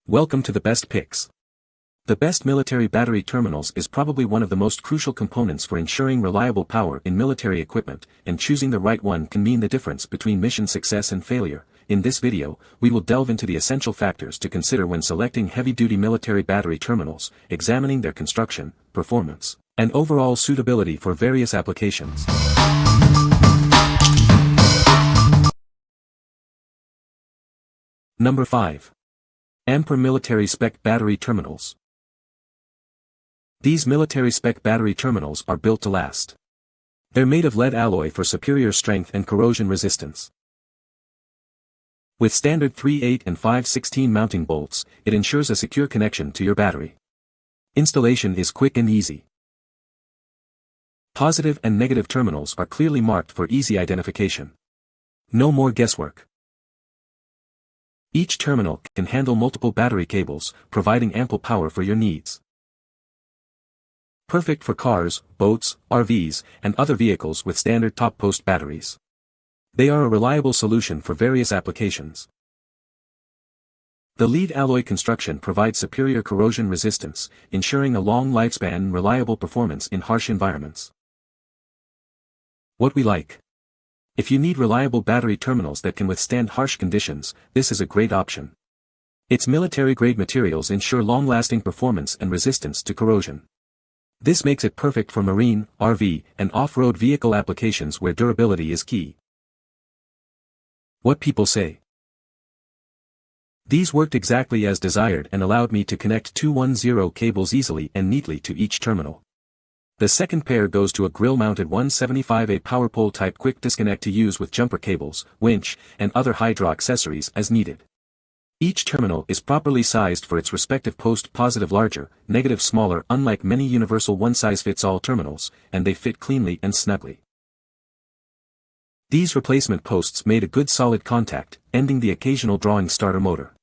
Welcome to the best picks. The best military battery terminals is probably one of the most crucial components for ensuring reliable power in military equipment, and choosing the right one can mean the difference between mission success and failure. In this video, we will delve into the essential factors to consider when selecting heavy-duty military battery terminals, examining their construction, performance, and overall suitability for various applications. Number 5. Ampere Military Spec Battery Terminals. These military spec battery terminals are built to last. They're made of lead alloy for superior strength and corrosion resistance. With standard 3/8 and 5/16 mounting bolts, it ensures a secure connection to your battery. Installation is quick and easy. Positive and negative terminals are clearly marked for easy identification. No more guesswork. Each terminal can handle multiple battery cables, providing ample power for your needs. Perfect for cars, boats, RVs, and other vehicles with standard top-post batteries. They are a reliable solution for various applications. The lead alloy construction provides superior corrosion resistance, ensuring a long lifespan and reliable performance in harsh environments. What we like. If you need reliable battery terminals that can withstand harsh conditions, this is a great option. Its military-grade materials ensure long-lasting performance and resistance to corrosion. This makes it perfect for marine, RV, and off-road vehicle applications where durability is key. What people say. These worked exactly as desired and allowed me to connect 210 cables easily and neatly to each terminal. The second pair goes to a grill-mounted 175A power pole type quick disconnect to use with jumper cables, winch, and other hydro accessories as needed. Each terminal is properly sized for its respective post, positive larger, negative smaller, unlike many universal one-size-fits-all terminals, and they fit cleanly and snugly. These replacement posts made a good solid contact, ending the occasional drawing starter motor.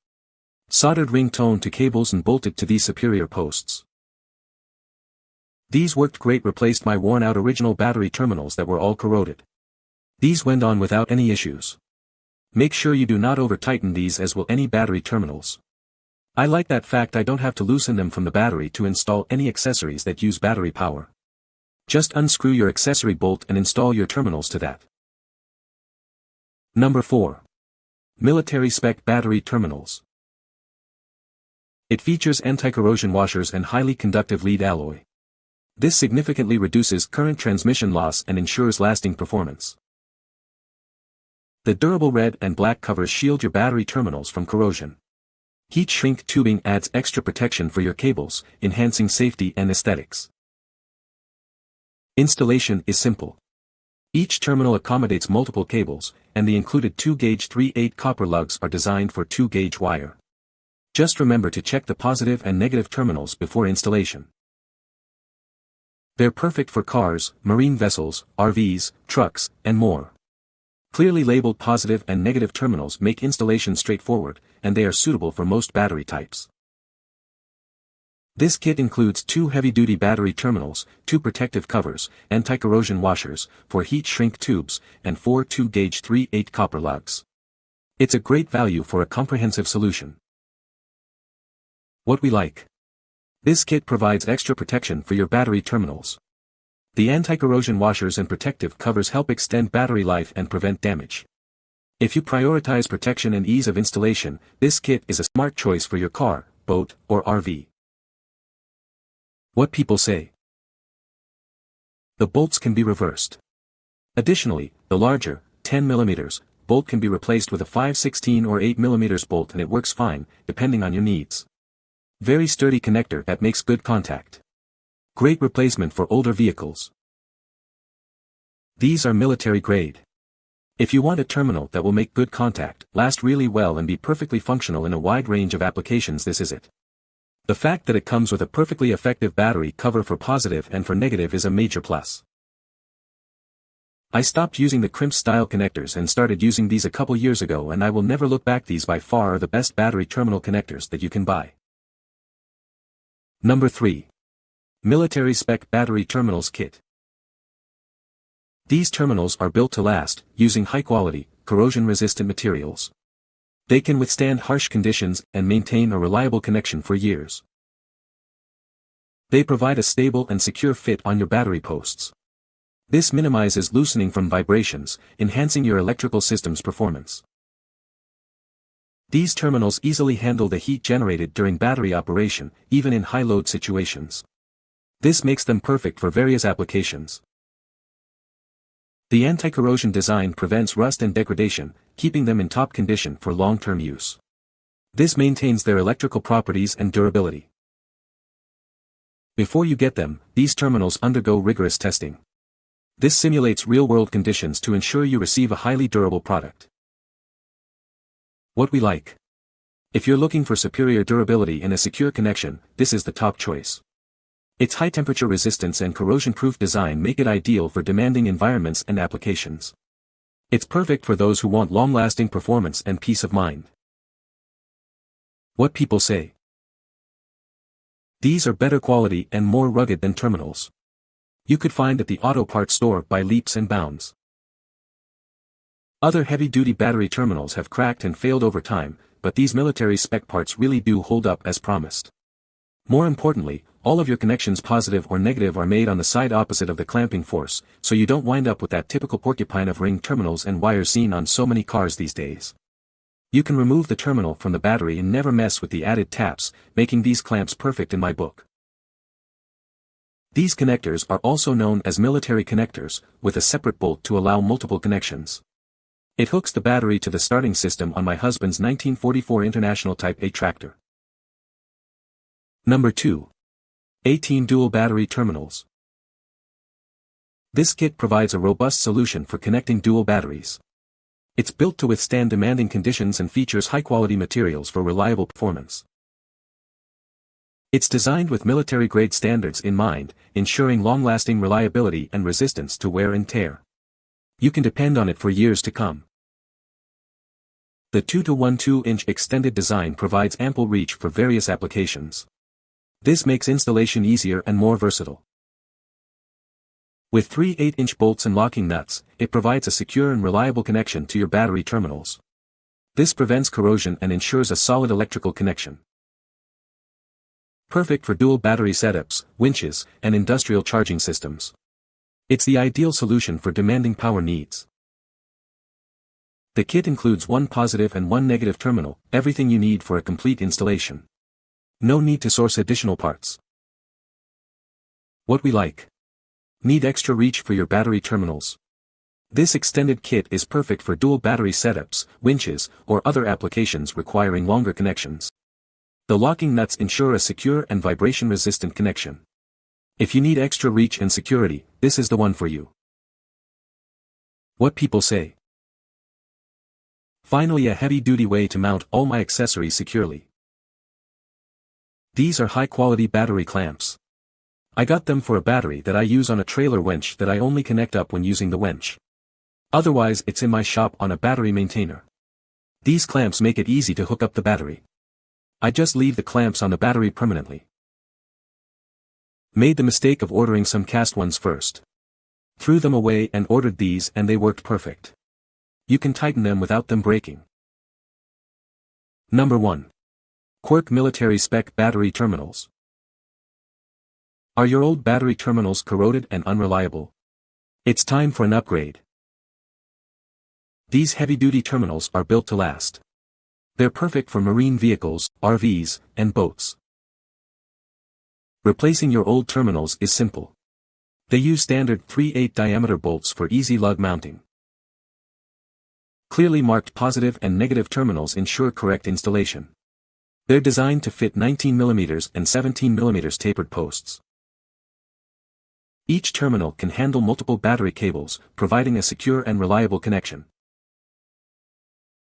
Soldered ring tone to cables and bolted to these superior posts. These worked great, replaced my worn-out original battery terminals that were all corroded. These went on without any issues. Make sure you do not over-tighten these, as will any battery terminals. I like that fact I don't have to loosen them from the battery to install any accessories that use battery power. Just unscrew your accessory bolt and install your terminals to that. Number 4. Military Spec Battery Terminals. It features anti-corrosion washers and highly conductive lead alloy. This significantly reduces current transmission loss and ensures lasting performance. The durable red and black covers shield your battery terminals from corrosion. Heat shrink tubing adds extra protection for your cables, enhancing safety and aesthetics. Installation is simple. Each terminal accommodates multiple cables, and the included 2-gauge 3/8 copper lugs are designed for 2-gauge wire. Just remember to check the positive and negative terminals before installation. They're perfect for cars, marine vessels, RVs, trucks, and more. Clearly labeled positive and negative terminals make installation straightforward, and they are suitable for most battery types. This kit includes 2 heavy-duty battery terminals, 2 protective covers, anti-corrosion washers, 4 heat shrink tubes, and 4 2-gauge 3/8 copper lugs. It's a great value for a comprehensive solution. What we like. This kit provides extra protection for your battery terminals. The anti-corrosion washers and protective covers help extend battery life and prevent damage. If you prioritize protection and ease of installation, this kit is a smart choice for your car, boat, or RV. What people say. The bolts can be reversed. Additionally, the larger, 10mm, bolt can be replaced with a 5/16 or 8mm bolt, and it works fine, depending on your needs. Very sturdy connector that makes good contact. Great replacement for older vehicles. These are military grade. If you want a terminal that will make good contact, last really well, and be perfectly functional in a wide range of applications, this is it. The fact that it comes with a perfectly effective battery cover for positive and for negative is a major plus. I stopped using the crimp-style connectors and started using these a couple years ago, and I will never look back. These by far are the best battery terminal connectors that you can buy. Number 3. Military Spec Battery Terminals Kit. These terminals are built to last, using high-quality, corrosion-resistant materials. They can withstand harsh conditions and maintain a reliable connection for years. They provide a stable and secure fit on your battery posts. This minimizes loosening from vibrations, enhancing your electrical system's performance. These terminals easily handle the heat generated during battery operation, even in high-load situations. This makes them perfect for various applications. The anti-corrosion design prevents rust and degradation, keeping them in top condition for long-term use. This maintains their electrical properties and durability. Before you get them, these terminals undergo rigorous testing. This simulates real-world conditions to ensure you receive a highly durable product. What we like. If you're looking for superior durability and a secure connection, this is the top choice. Its high-temperature resistance and corrosion-proof design make it ideal for demanding environments and applications. It's perfect for those who want long-lasting performance and peace of mind. What people say. These are better quality and more rugged than terminals you could find at the auto parts store by leaps and bounds. Other heavy-duty battery terminals have cracked and failed over time, but these military spec parts really do hold up as promised. More importantly, all of your connections positive or negative are made on the side opposite of the clamping force, so you don't wind up with that typical porcupine of ring terminals and wires seen on so many cars these days. You can remove the terminal from the battery and never mess with the added taps, making these clamps perfect in my book. These connectors are also known as military connectors, with a separate bolt to allow multiple connections. It hooks the battery to the starting system on my husband's 1944 International Type A tractor. Number 2. 18 Dual Battery Terminals. This kit provides a robust solution for connecting dual batteries. It's built to withstand demanding conditions and features high-quality materials for reliable performance. It's designed with military-grade standards in mind, ensuring long-lasting reliability and resistance to wear and tear. You can depend on it for years to come. The 2-to-1-2-inch extended design provides ample reach for various applications. This makes installation easier and more versatile. With 3 8-inch bolts and locking nuts, it provides a secure and reliable connection to your battery terminals. This prevents corrosion and ensures a solid electrical connection. Perfect for dual battery setups, winches, and industrial charging systems. It's the ideal solution for demanding power needs. The kit includes one positive and one negative terminal, everything you need for a complete installation. No need to source additional parts. What we like. Need extra reach for your battery terminals? This extended kit is perfect for dual battery setups, winches, or other applications requiring longer connections. The locking nuts ensure a secure and vibration-resistant connection. If you need extra reach and security, this is the one for you. What people say. Finally, a heavy-duty way to mount all my accessories securely. These are high-quality battery clamps. I got them for a battery that I use on a trailer winch that I only connect up when using the winch. Otherwise, it's in my shop on a battery maintainer. These clamps make it easy to hook up the battery. I just leave the clamps on the battery permanently. Made the mistake of ordering some cast ones first. Threw them away and ordered these and they worked perfect. You can tighten them without them breaking. Number 1. QWORK Military Spec Battery Terminals. Are your old battery terminals corroded and unreliable? It's time for an upgrade. These heavy-duty terminals are built to last. They're perfect for marine vehicles, RVs, and boats. Replacing your old terminals is simple. They use standard 3/8 diameter bolts for easy lug mounting. Clearly marked positive and negative terminals ensure correct installation. They're designed to fit 19mm and 17mm tapered posts. Each terminal can handle multiple battery cables, providing a secure and reliable connection.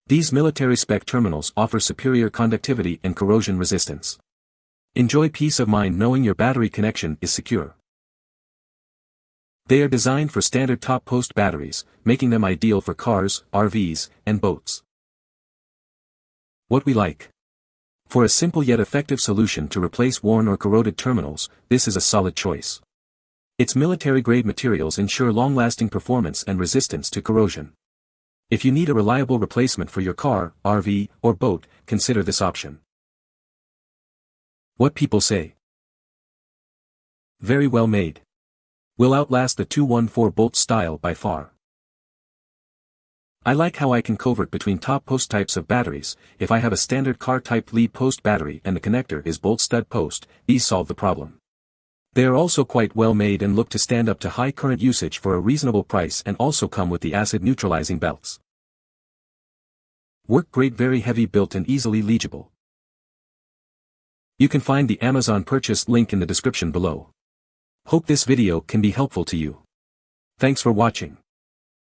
These military spec terminals offer superior conductivity and corrosion resistance. Enjoy peace of mind knowing your battery connection is secure. They are designed for standard top post batteries, making them ideal for cars, RVs, and boats. What we like. For a simple yet effective solution to replace worn or corroded terminals, this is a solid choice. Its military-grade materials ensure long-lasting performance and resistance to corrosion. If you need a reliable replacement for your car, RV, or boat, consider this option. What people say. Very well made. Will outlast the 214-bolt style by far. I like how I can convert between top post types of batteries. If I have a standard car type lead post battery and the connector is bolt stud post, these solve the problem. They are also quite well made and look to stand up to high current usage for a reasonable price and also come with the acid neutralizing belts. Work grade, very heavy built and easily legible. You can find the Amazon purchase link in the description below. Hope this video can be helpful to you. Thanks for watching.